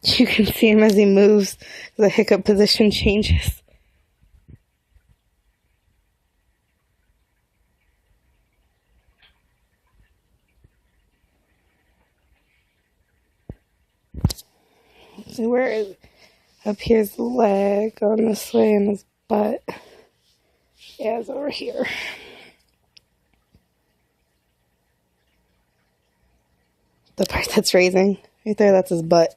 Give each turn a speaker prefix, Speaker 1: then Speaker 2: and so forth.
Speaker 1: You can see him as he moves. The hiccup position changes. Where is up here's the leg going this way and his butt. Yeah, it's over here. The part that's raising. Right there, that's his butt.